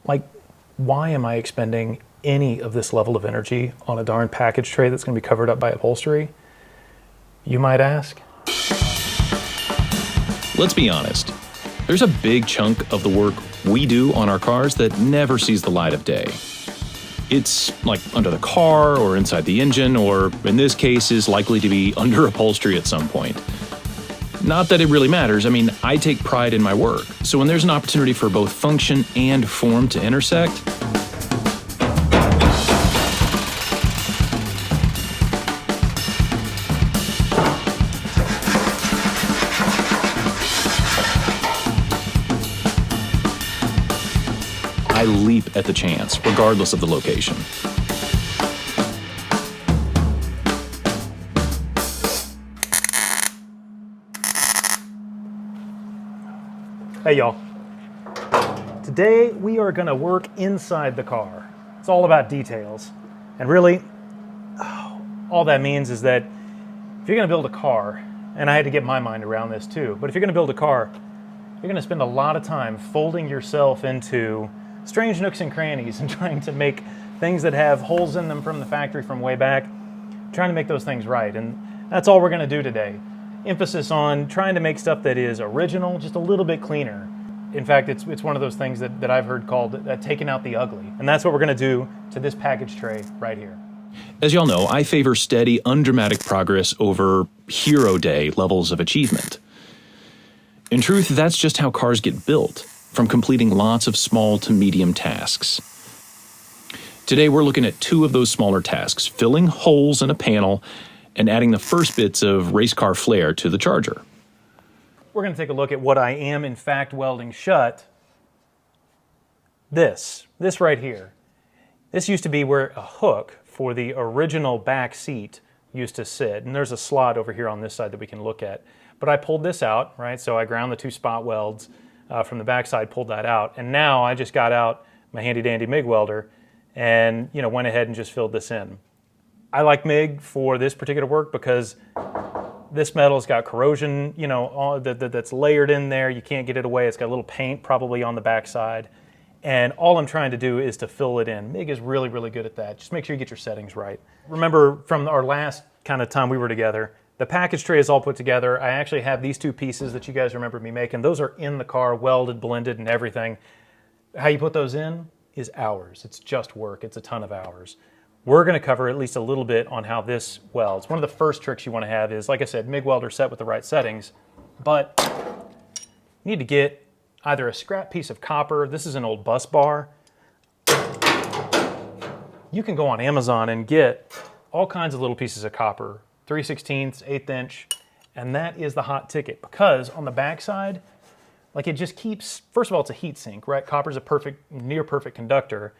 Like, why am I expending any of this level of energy on a darn package tray that's going to be covered up by upholstery? You might ask. Let's be honest. There's a big chunk of the work we do on our cars that never sees the light of day. It's like under the car or inside the engine, or in this case is likely to be under upholstery at some point. Not that it really matters. I mean, I take pride in my work. So when there's an opportunity for both function and form to intersect, I leap at the chance, regardless of the location. Hey y'all. Today we are gonna work inside the car. It's all about details. And really, all that means is that if you're gonna build a car, and I had to get my mind around this too, but if you're gonna build a car, you're gonna spend a lot of time folding yourself into strange nooks and crannies and trying to make things that have holes in them from the factory from way back, trying to make those things right. And that's all we're gonna do today. Emphasis on trying to make stuff that is original, just a little bit cleaner. In fact, it's one of those things that I've heard called taking out the ugly. And that's what we're gonna do to this package tray right here. As y'all know, I favor steady, undramatic progress over hero day levels of achievement. In truth, that's just how cars get built, from completing lots of small to medium tasks. Today, we're looking at two of those smaller tasks, filling holes in a panel and adding the first bits of race car flair to the charger. We're going to take a look at what I am in fact welding shut. This right here. This used to be where a hook for the original back seat used to sit, and there's a slot over here on this side that we can look at. But I pulled this out, right? So I ground the two spot welds from the back side, pulled that out, and now I just got out my handy dandy MIG welder and went ahead and just filled this in. I like MIG for this particular work because this metal's got corrosion, that's layered in there. You can't get it away. It's got a little paint probably on the backside. And all I'm trying to do is to fill it in. MIG is really, really good at that. Just make sure you get your settings right. Remember from our last kind of time we were together, the package tray is all put together. I actually have these two pieces that you guys remember me making. Those are in the car, welded, blended, and everything. How you put those in is hours. It's just work. It's a ton of hours. We're going to cover at least a little bit on how this welds. One of the first tricks you want to have is, like I said, MIG welder set with the right settings, but you need to get either a scrap piece of copper. This is an old bus bar. You can go on Amazon and get all kinds of little pieces of copper, 3/16, 1/8 inch, and that is the hot ticket because on the backside, like it just keeps, first of all, it's a heat sink, right? Copper's a near perfect conductor.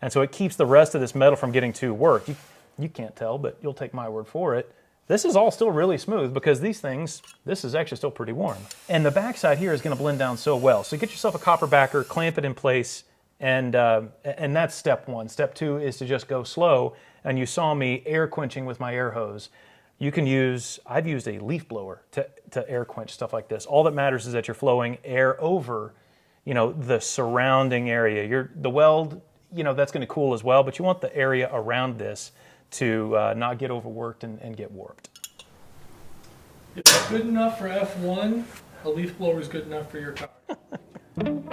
And so it keeps the rest of this metal from getting too worked. You can't tell, but you'll take my word for it. This is all still really smooth because this is actually still pretty warm. And the backside here is gonna blend down so well. So get yourself a copper backer, clamp it in place, and that's step one. Step two is to just go slow. And you saw me air quenching with my air hose. You can I've used a leaf blower to air quench stuff like this. All that matters is that you're flowing air over, the surrounding area. The weld, that's going to cool as well, but you want the area around this to not get overworked and get warped. If it's good enough for F1, a leaf blower is good enough for your car.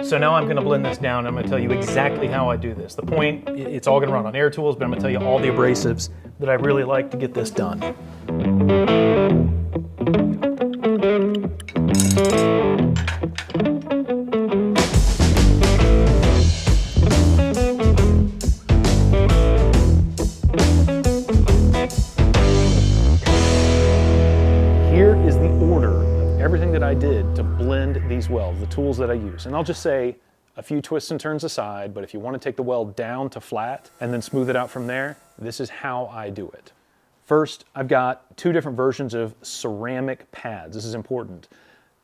So now I'm going to blend this down. I'm going to tell you exactly how I do this. The point, it's all going to run on air tools, but I'm going to tell you all the abrasives that I really like to get this done. Everything that I did to blend these welds, the tools that I use. And I'll just say a few twists and turns aside, but if you want to take the weld down to flat and then smooth it out from there, this is how I do it. First, I've got two different versions of ceramic pads. This is important.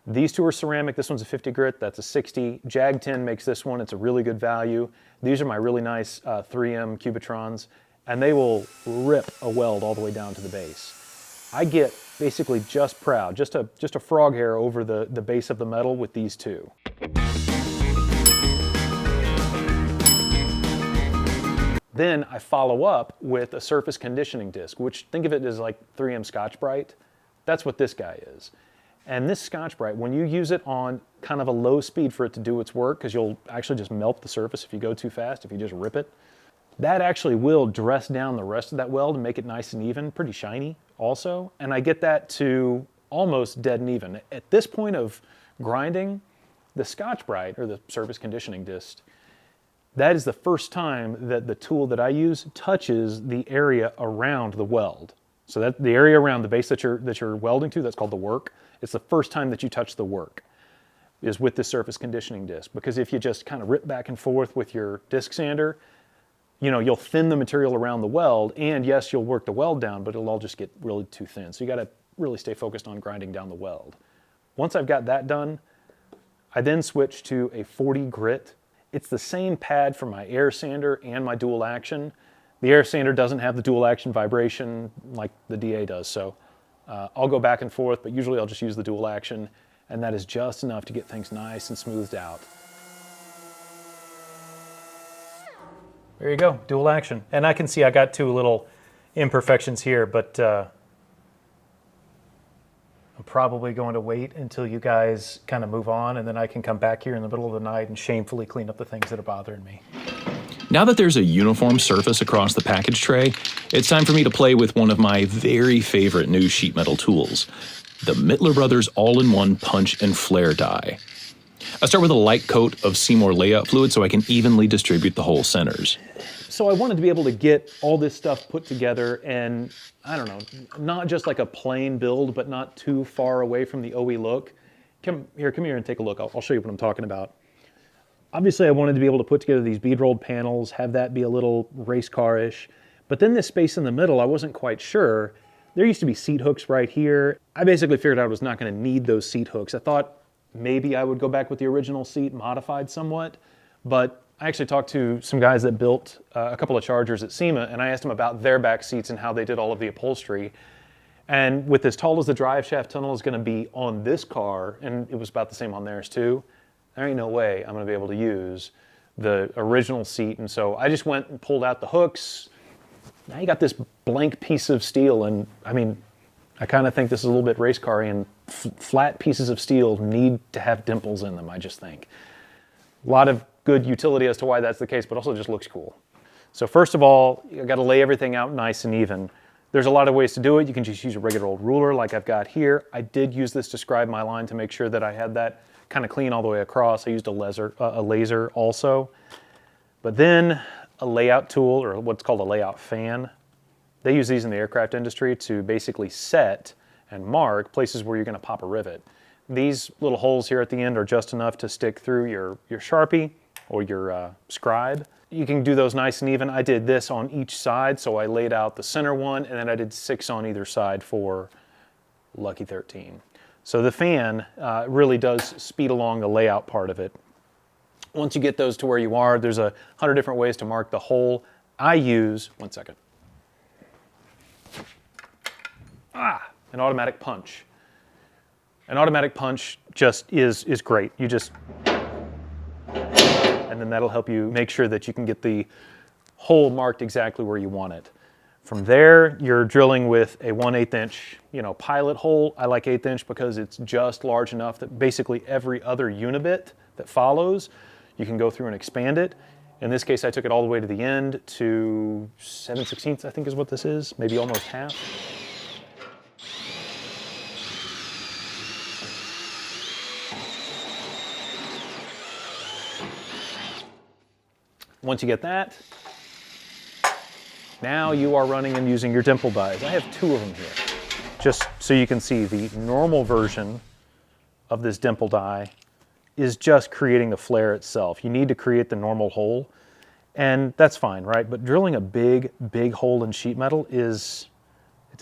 These two are ceramic. This one's a 50 grit, that's a 60. Jag 10 makes this one. It's a really good value. These are my really nice 3M Cubitrons, and they will rip a weld all the way down to the base. I get basically just proud, just a frog hair over the base of the metal with these two. Then I follow up with a surface conditioning disc, which think of it as like 3M Scotch-Brite. That's what this guy is. And this Scotch-Brite, when you use it on kind of a low speed for it to do its work, because you'll actually just melt the surface if you go too fast, if you just rip it, that actually will dress down the rest of that weld and make it nice and even, pretty shiny also. And I get that to almost dead and even. At this point of grinding, the Scotch-Brite, or the surface conditioning disc, that is the first time that the tool that I use touches the area around the weld. So that the area around the base that you're welding to, that's called the work. It's the first time that you touch the work, is with this surface conditioning disc. Because if you just kind of rip back and forth with your disc sander, you know, you'll thin the material around the weld, and yes, you'll work the weld down, but it'll all just get really too thin. So you gotta really stay focused on grinding down the weld. Once I've got that done, I then switch to a 40 grit. It's the same pad for my air sander and my dual action. The air sander doesn't have the dual action vibration like the DA does, so I'll go back and forth, but usually I'll just use the dual action, and that is just enough to get things nice and smoothed out. There you go, dual action. And I can see I got two little imperfections here, but I'm probably going to wait until you guys kind of move on, and then I can come back here in the middle of the night and shamefully clean up the things that are bothering me. Now that there's a uniform surface across the package tray, it's time for me to play with one of my very favorite new sheet metal tools, the Mittler Bros all-in-one punch and flare die. I start with a light coat of Seymour layout fluid so I can evenly distribute the hole centers. So I wanted to be able to get all this stuff put together and, I don't know, not just like a plain build, but not too far away from the OE look. Come here and take a look. I'll show you what I'm talking about. Obviously, I wanted to be able to put together these bead-rolled panels, have that be a little race car-ish. But then this space in the middle, I wasn't quite sure. There used to be seat hooks right here. I basically figured I was not going to need those seat hooks. I thought maybe I would go back with the original seat, modified somewhat. But I actually talked to some guys that built a couple of Chargers at SEMA, and I asked them about their back seats and how they did all of the upholstery. And with as tall as the drive shaft tunnel is going to be on this car, and it was about the same on theirs too, there ain't no way I'm going to be able to use the original seat. And so I just went and pulled out the hooks. Now you got this blank piece of steel, and I mean, I kind of think this is a little bit race car-y, and flat pieces of steel need to have dimples in them, I just think. A lot of good utility as to why that's the case, but also just looks cool. So first of all, you got to lay everything out nice and even. There's a lot of ways to do it. You can just use a regular old ruler like I've got here. I did use this to scribe my line to make sure that I had that kind of clean all the way across. I used a laser also. But then a layout tool, or what's called a layout fan. They use these in the aircraft industry to basically set and mark places where you're going to pop a rivet. These little holes here at the end are just enough to stick through your Sharpie or your scribe. You can do those nice and even. I did this on each side, so I laid out the center one, and then I did 6 on either side for Lucky 13. So the fan really does speed along the layout part of it. Once you get those to where you are, there's 100 different ways to mark the hole. I use, one second, an automatic punch. An automatic punch just is great. You just, and then that'll help you make sure that you can get the hole marked exactly where you want it. From there, you're drilling with a 1/8 inch, pilot hole. I like 1/8 inch because it's just large enough that basically every other unibit that follows, you can go through and expand it. In this case, I took it all the way to the end to 7/16, I think is what this is, maybe almost half. Once you get that, now you are running and using your Dimple Dies. I have 2 of them here, just so you can see the normal version of this Dimple Die is just creating the flare itself. You need to create the normal hole, and that's fine, right? But drilling a big hole in sheet metal it's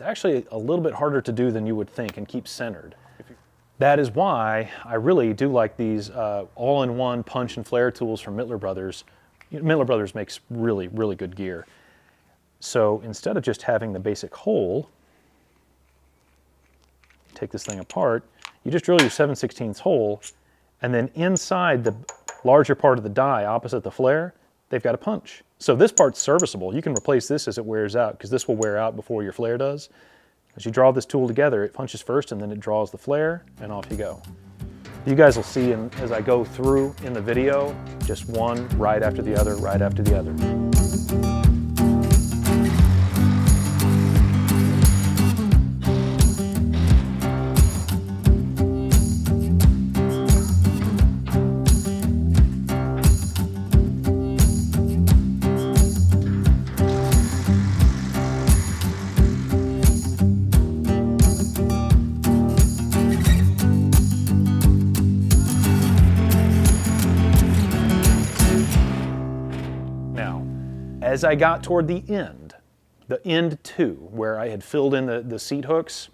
actually a little bit harder to do than you would think and keep centered. That is why I really do like these all-in-one punch and flare tools from Mittler Bros. Mittler Bros makes really good gear. So instead of just having the basic hole, take this thing apart, you just drill your 7/16 hole, and then inside the larger part of the die opposite the flare, they've got a punch. So this part's serviceable. You can replace this as it wears out, because this will wear out before your flare does. As you draw this tool together, it punches first and then it draws the flare, and off you go. You guys will see as I go through in the video, just one right after the other, right after the other. As I got toward the end two, where I had filled in the seat hooks,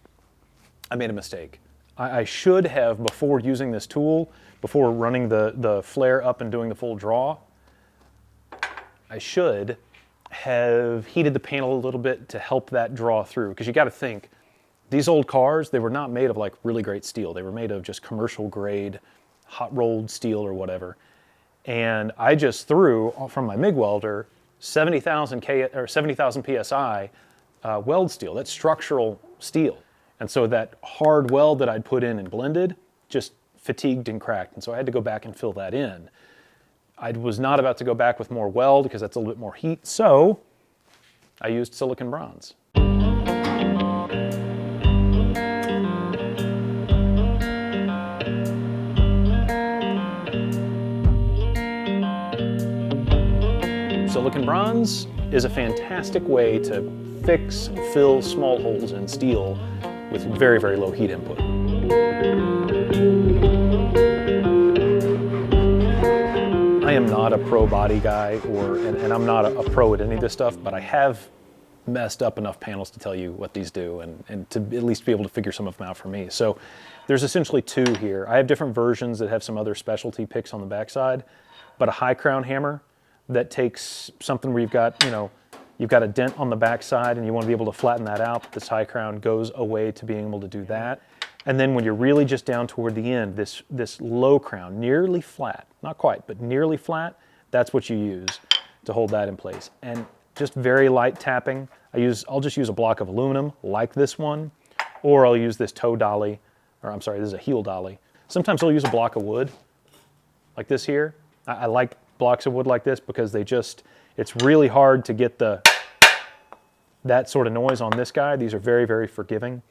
I made a mistake. I should have, before using this tool, before running the flare up and doing the full draw, I should have heated the panel a little bit to help that draw through. Because you got to think, these old cars, they were not made of like really great steel. They were made of just commercial grade, hot rolled steel or whatever. And I just threw from my MIG welder 70,000 PSI weld steel. That's structural steel. And so that hard weld that I'd put in and blended just fatigued and cracked. And so I had to go back and fill that in. I was not about to go back with more weld because that's a little bit more heat. So I used silicon bronze. Silicon bronze is a fantastic way to fix and fill small holes in steel with very, very low heat input. I am not a pro body guy, and I'm not a pro at any of this stuff, but I have messed up enough panels to tell you what these do and to at least be able to figure some of them out for me. So there's essentially two here. I have different versions that have some other specialty picks on the backside, but a high crown hammer that takes something where you've got a dent on the backside and you want to be able to flatten that out. This high crown goes away to being able to do that. And then when you're really just down toward the end, this low crown, nearly flat, not quite, but nearly flat, that's what you use to hold that in place. And just very light tapping. I'll just use a block of aluminum like this one, or I'll use this toe dolly, or I'm sorry, this is a heel dolly. Sometimes I'll use a block of wood like this here. I like blocks of wood like this because it's really hard to get that sort of noise on this guy. These are very, very forgiving,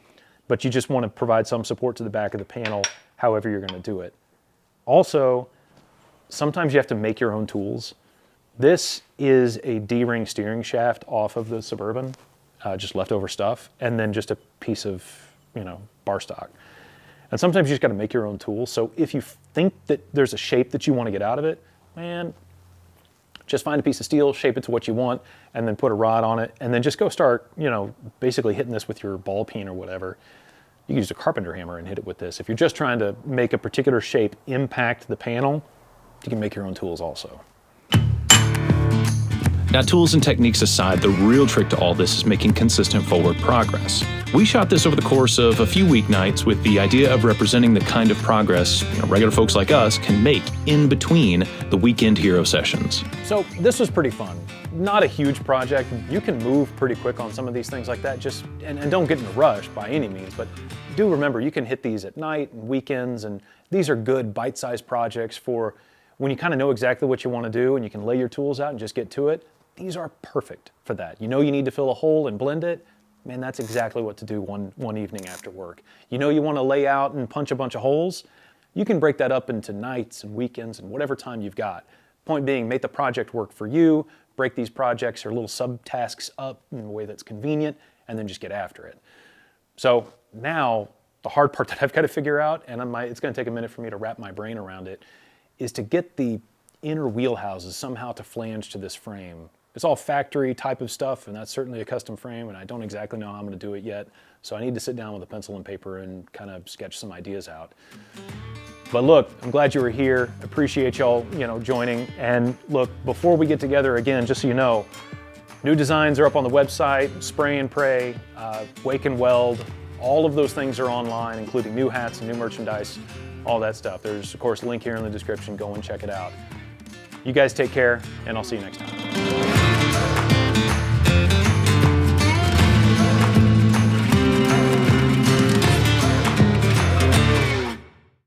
but you just want to provide some support to the back of the panel, however you're going to do it. Also, sometimes you have to make your own tools. This is a D-ring steering shaft off of the Suburban, just leftover stuff, and then just a piece of, bar stock. And sometimes you just got to make your own tools. So if you think that there's a shape that you want to get out of it, man, just find a piece of steel, shape it to what you want, and then put a rod on it, and then just go start, basically hitting this with your ball peen or whatever. You can use a carpenter hammer and hit it with this. If you're just trying to make a particular shape impact the panel, you can make your own tools also. Now, tools and techniques aside, the real trick to all this is making consistent forward progress. We shot this over the course of a few weeknights with the idea of representing the kind of progress regular folks like us can make in between the weekend hero sessions. So this was pretty fun. Not a huge project. You can move pretty quick on some of these things like that. And don't get in a rush by any means, but do remember you can hit these at night and weekends, and these are good bite-sized projects for when you kind of know exactly what you want to do and you can lay your tools out and just get to it. These are perfect for that. You need to fill a hole and blend it. Man, that's exactly what to do one evening after work. You want to lay out and punch a bunch of holes. You can break that up into nights and weekends and whatever time you've got. Point being, make the project work for you, break these projects or little subtasks up in a way that's convenient, and then just get after it. So now, the hard part that I've got to figure out, and it's going to take a minute for me to wrap my brain around it, is to get the inner wheelhouses somehow to flange to this frame. It's all factory type of stuff, and that's certainly a custom frame, and I don't exactly know how I'm going to do it yet. So I need to sit down with a pencil and paper and kind of sketch some ideas out. But look, I'm glad you were here. Appreciate y'all, joining. And look, before we get together again, just so you know, new designs are up on the website, Spray and Pray, Wake and Weld. All of those things are online, including new hats and new merchandise, all that stuff. There's, of course, a link here in the description. Go and check it out. You guys take care, and I'll see you next time.